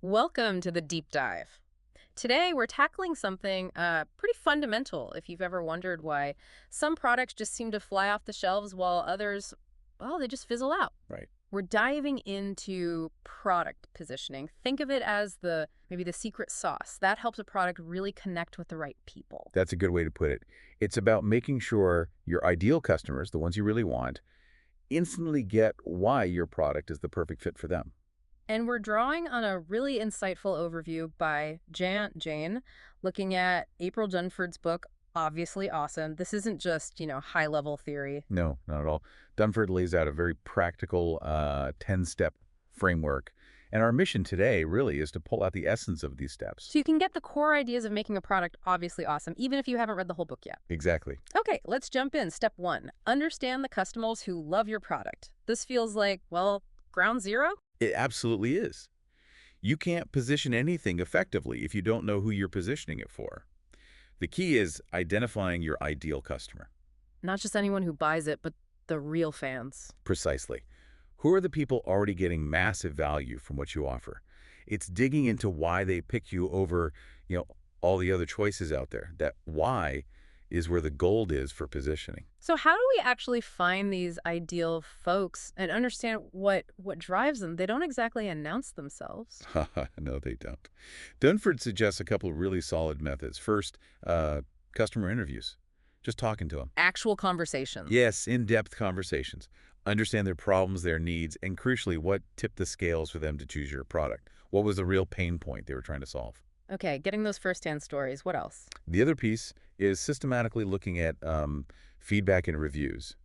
Welcome to the deep dive. Today, we're tackling something pretty fundamental if you've ever wondered why some products just seem to fly off the shelves while others, well, they just fizzle out. Right. We're diving into product positioning. Think of it as maybe the secret sauce. That helps a product really connect with the right people. That's a good way to put it. It's about making sure your ideal customers, the ones you really want, instantly get why your product is the perfect fit for them. And we're drawing on a really insightful overview by Jane, looking at April Dunford's book, Obviously Awesome. This isn't just, high-level theory. No, not at all. Dunford lays out a very practical 10-step framework. And our mission today really is to pull out the essence of these steps. So you can get the core ideas of making a product obviously awesome, even if you haven't read the whole book yet. Exactly. Okay, let's jump in. Step one, understand the customers who love your product. This feels like, well, ground zero? It absolutely is. You can't position anything effectively if you don't know who you're positioning it for. The key is identifying your ideal customer. Not just anyone who buys it, but the real fans. Precisely. Who are the people already getting massive value from what you offer? It's digging into why they pick you over, you know, all the other choices out there. That why is where the gold is for positioning. So how do we actually find these ideal folks and understand what drives them? They don't exactly announce themselves. No, they don't. Dunford suggests a couple of really solid methods. First, customer interviews. Just talking to them. Actual conversations. Yes, in-depth conversations. Understand their problems, their needs, and crucially, what tipped the scales for them to choose your product. What was the real pain point they were trying to solve? Okay, getting those firsthand stories. What else? The other piece is systematically looking at feedback and reviews,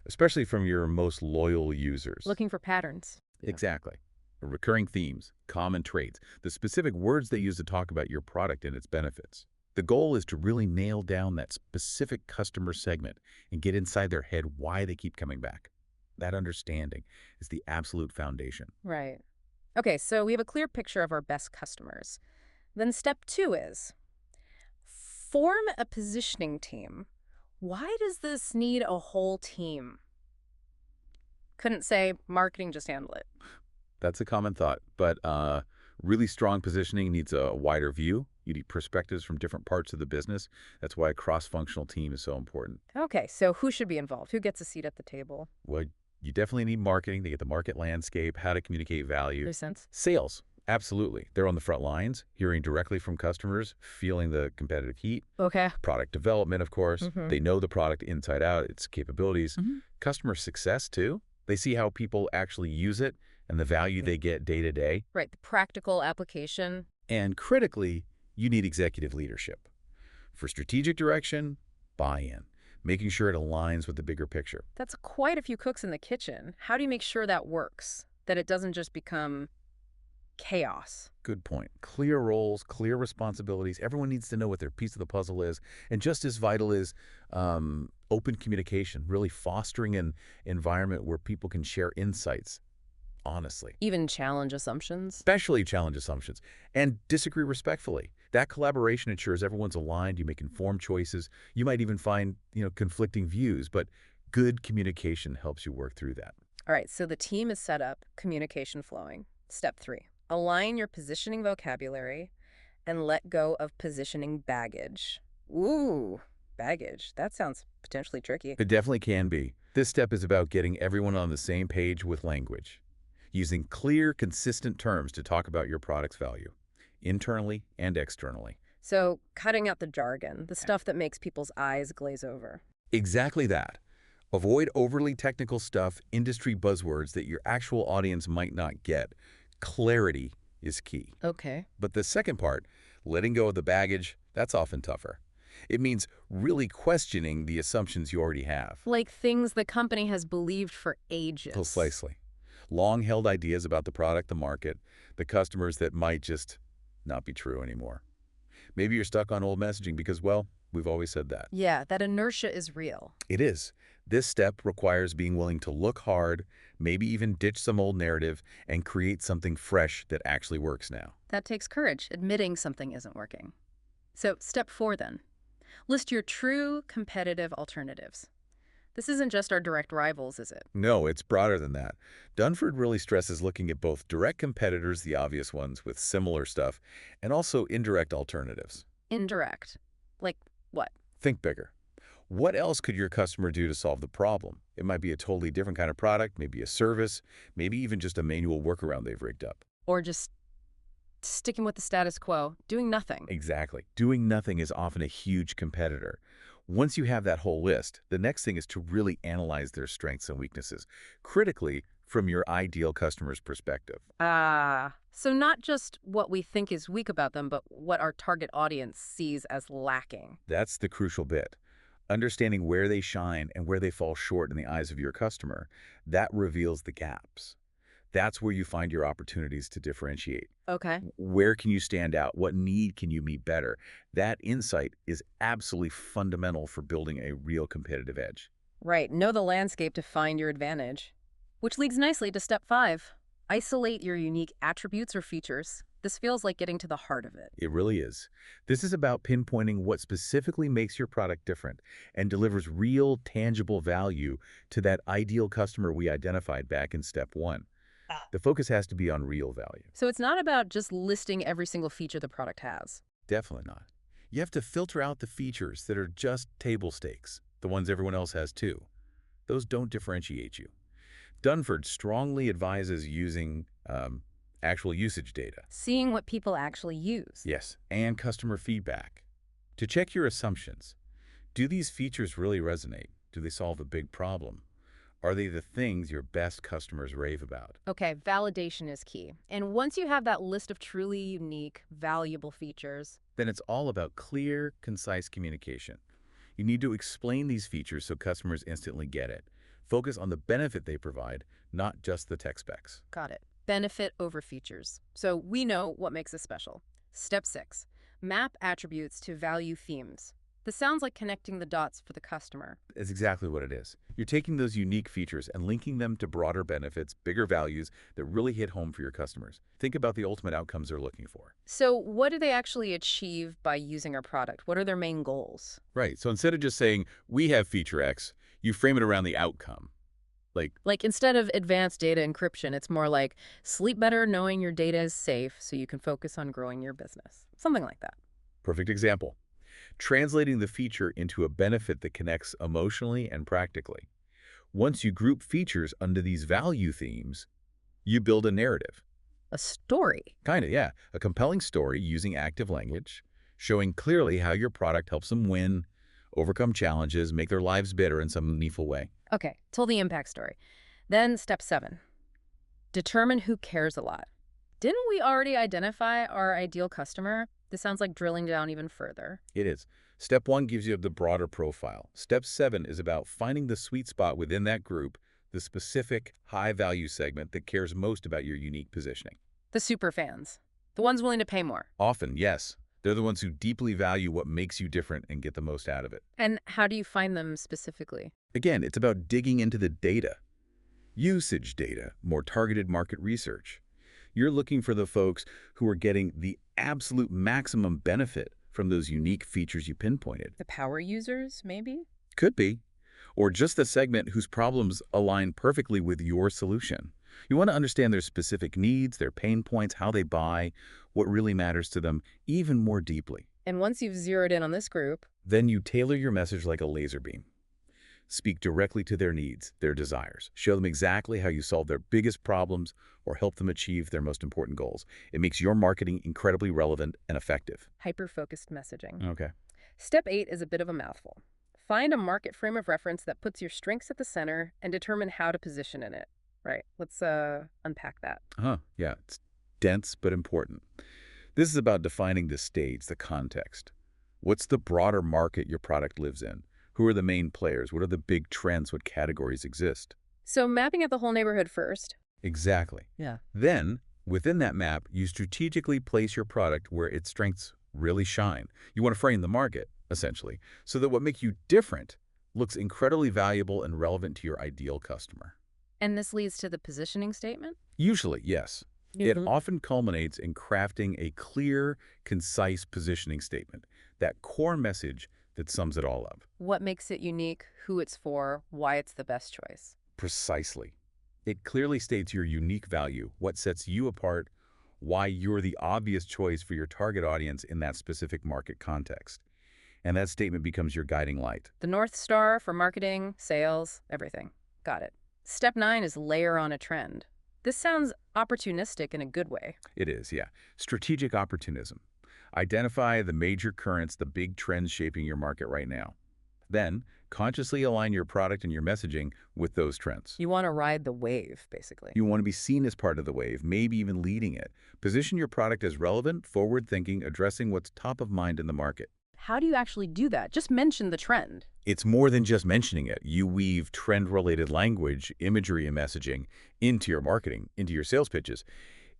especially from your most loyal users. Looking for patterns. Exactly. Recurring themes, common traits, the specific words they use to talk about your product and its benefits. The goal is to really nail down that specific customer segment and get inside their head why they keep coming back. That understanding is the absolute foundation. Right. Okay, so we have a clear picture of our best customers. Then step two is form a positioning team. Why does this need a whole team? Couldn't say marketing, just handle it. That's a common thought, but really strong positioning needs a wider view. You need perspectives from different parts of the business. That's why a cross-functional team is so important. Okay, so who should be involved? Who gets a seat at the table? Well, you definitely need marketing to get the market landscape, how to communicate value. Makes sense. Sales, absolutely. They're on the front lines, hearing directly from customers, feeling the competitive heat. Okay. Product development, of course. They know the product inside out, its capabilities. Mm-hmm. Customer success, too. They see how people actually use it and the value they get day to day. Right, the practical application. And critically, you need executive leadership. For strategic direction, buy-in, making sure it aligns with the bigger picture. That's quite a few cooks in the kitchen. How do you make sure that works? That it doesn't just become chaos? Good point. Clear roles, clear responsibilities. Everyone needs to know what their piece of the puzzle is. And just as vital is open communication, really fostering an environment where people can share insights honestly. Even challenge assumptions? Especially challenge assumptions and disagree respectfully. That collaboration ensures everyone's aligned. You make informed choices. You might even find, conflicting views, but good communication helps you work through that. All right, so the team is set up, communication flowing. Step three, align your positioning vocabulary and let go of positioning baggage. Ooh, baggage. That sounds potentially tricky. It definitely can be. This step is about getting everyone on the same page with language, using clear, consistent terms to talk about your product's value, internally and externally. So cutting out the jargon, the stuff that makes people's eyes glaze over. Exactly that. Avoid overly technical stuff, industry buzzwords that your actual audience might not get. Clarity is key. Okay. But the second part, letting go of the baggage, that's often tougher. It means really questioning the assumptions you already have. Like things the company has believed for ages. Precisely. Long-held ideas about the product, the market, the customers that might just not be true anymore. Maybe you're stuck on old messaging because, well, we've always said that. Yeah, that inertia is real. It is. This step requires being willing to look hard, maybe even ditch some old narrative, and create something fresh that actually works now. That takes courage, admitting something isn't working. So step four then. List your true competitive alternatives. This isn't just our direct rivals, is it? No, it's broader than that. Dunford really stresses looking at both direct competitors, the obvious ones with similar stuff, and also indirect alternatives. Indirect. Like what? Think bigger. What else could your customer do to solve the problem? It might be a totally different kind of product, maybe a service, maybe even just a manual workaround they've rigged up. Or just sticking with the status quo, doing nothing. Exactly. Doing nothing is often a huge competitor. Once you have that whole list, the next thing is to really analyze their strengths and weaknesses, critically from your ideal customer's perspective. So not just what we think is weak about them, but what our target audience sees as lacking. That's the crucial bit. Understanding where they shine and where they fall short in the eyes of your customer, that reveals the gaps. That's where you find your opportunities to differentiate. Okay. Where can you stand out? What need can you meet better? That insight is absolutely fundamental for building a real competitive edge. Right. Know the landscape to find your advantage. Which leads nicely to step 5. Isolate your unique attributes or features. This feels like getting to the heart of it. It really is. This is about pinpointing what specifically makes your product different and delivers real, tangible value to that ideal customer we identified back in step 1. The focus has to be on real value. So it's not about just listing every single feature the product has. Definitely not. You have to filter out the features that are just table stakes, the ones everyone else has too. Those don't differentiate you. Dunford strongly advises using actual usage data. Seeing what people actually use. Yes, and customer feedback. To check your assumptions. Do these features really resonate? Do they solve a big problem? Are they the things your best customers rave about? Okay, validation is key. And once you have that list of truly unique, valuable features, Then it's all about clear, concise communication. You need to explain these features so customers instantly get it. Focus on the benefit they provide, not just the tech specs. got it. Benefit over features. So we know what makes us special. Step 6. Map attributes to value themes. This sounds like connecting the dots for the customer. It's exactly what it is. You're taking those unique features and linking them to broader benefits, bigger values that really hit home for your customers. Think about the ultimate outcomes they're looking for. So what do they actually achieve by using our product? What are their main goals? Right. So instead of just saying, we have feature X, you frame it around the outcome. Like instead of advanced data encryption, it's more like sleep better knowing your data is safe so you can focus on growing your business. Something like that. Perfect example. Translating the feature into a benefit that connects emotionally and practically. Once you group features under these value themes, you build a narrative. A story. Kind of, yeah. A compelling story using active language, showing clearly how your product helps them win, overcome challenges, make their lives better in some meaningful way. Okay, tell the impact story. Then step 7. Determine who cares a lot. Didn't we already identify our ideal customer? This sounds like drilling down even further. It is. Step 1 gives you the broader profile. Step 7 is about finding the sweet spot within that group, the specific high-value segment that cares most about your unique positioning. The super fans. The ones willing to pay more. Often, yes. They're the ones who deeply value what makes you different and get the most out of it. And how do you find them specifically? Again, it's about digging into the data. Usage data, more targeted market research. You're looking for the folks who are getting the absolute maximum benefit from those unique features you pinpointed. The power users, maybe? Could be. Or just the segment whose problems align perfectly with your solution. You want to understand their specific needs, their pain points, how they buy, what really matters to them, even more deeply. And once you've zeroed in on this group, Then you tailor your message like a laser beam. Speak directly to their needs, their desires. Show them exactly how you solve their biggest problems or help them achieve their most important goals. It makes your marketing incredibly relevant and effective. hyper-focused messaging. Okay. Step 8 is a bit of a mouthful. Find a market frame of reference that puts your strengths at the center and determine how to position in it. Right. Let's unpack that. Yeah, it's dense but important. This is about defining the stage, the context. What's the broader market your product lives in? Who are the main players? What are the big trends? What categories exist? So mapping out the whole neighborhood first. Exactly. Yeah. Then, within that map, you strategically place your product where its strengths really shine. You want to frame the market, essentially, so that what makes you different looks incredibly valuable and relevant to your ideal customer. And this leads to the positioning statement? Usually, yes. It often culminates in crafting a clear, concise positioning statement, that core message that sums it all up. What makes it unique, who it's for, why it's the best choice. Precisely. It clearly states your unique value, what sets you apart, why you're the obvious choice for your target audience in that specific market context. And that statement becomes your guiding light. The North Star for marketing, sales, everything. Got it. Step 9 is layer on a trend. This sounds opportunistic in a good way. It is, yeah. Strategic opportunism. Identify the major currents, the big trends shaping your market right now. Then, consciously align your product and your messaging with those trends. You want to ride the wave, basically. You want to be seen as part of the wave, maybe even leading it. Position your product as relevant, forward-thinking, addressing what's top of mind in the market. How do you actually do that? Just mention the trend. It's more than just mentioning it. You weave trend-related language, imagery, and messaging into your marketing, into your sales pitches.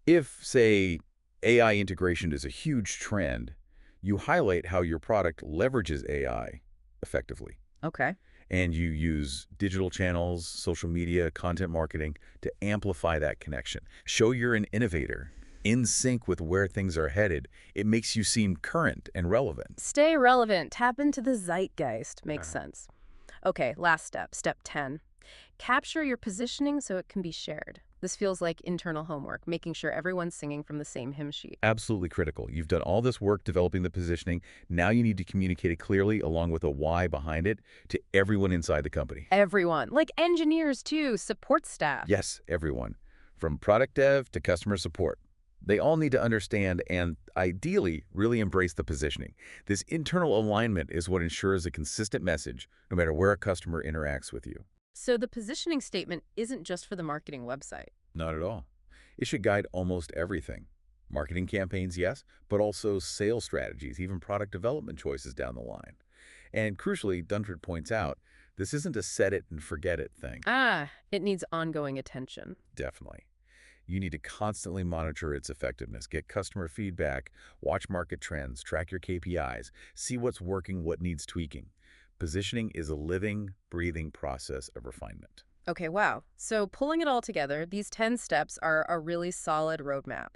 If, say, AI integration is a huge trend, you highlight how your product leverages AI effectively. Okay. And you use digital channels, social media, content marketing to amplify that connection. Show you're an innovator, in sync with where things are headed. It makes you seem current and relevant. Stay relevant. Tap into the zeitgeist. Makes sense. Okay, last step. Step 10. Capture your positioning so it can be shared. This feels like internal homework, making sure everyone's singing from the same hymn sheet. Absolutely critical. You've done all this work developing the positioning. Now you need to communicate it clearly, along with a why behind it, to everyone inside the company. Everyone, like engineers too, support staff. Yes, everyone. From product dev to customer support. They all need to understand and, ideally, really embrace the positioning. This internal alignment is what ensures a consistent message, no matter where a customer interacts with you. So the positioning statement isn't just for the marketing website. Not at all. It should guide almost everything. Marketing campaigns, yes, but also sales strategies, even product development choices down the line. And crucially, Dunford points out, this isn't a set it and forget it thing. It needs ongoing attention. Definitely. You need to constantly monitor its effectiveness, get customer feedback, watch market trends, track your KPIs, see what's working, what needs tweaking. Positioning is a living, breathing process of refinement. Okay, wow. So pulling it all together, these 10 steps are a really solid roadmap.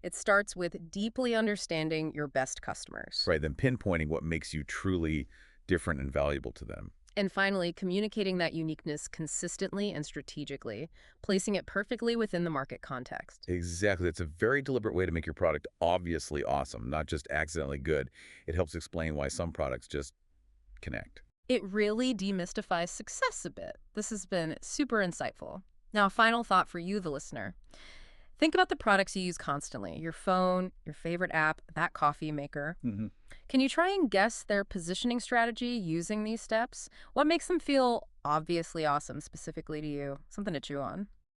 It starts with deeply understanding your best customers. Right, then pinpointing what makes you truly different and valuable to them. And finally, communicating that uniqueness consistently and strategically, placing it perfectly within the market context. Exactly. It's a very deliberate way to make your product obviously awesome, not just accidentally good. It helps explain why some products just connect. It really demystifies success a bit. This has been super insightful. Now, a final thought for you, the listener. Think about the products you use constantly, your phone, your favorite app, that coffee maker. Can you try and guess their positioning strategy using these steps? What makes them feel obviously awesome specifically to you? Something to chew on.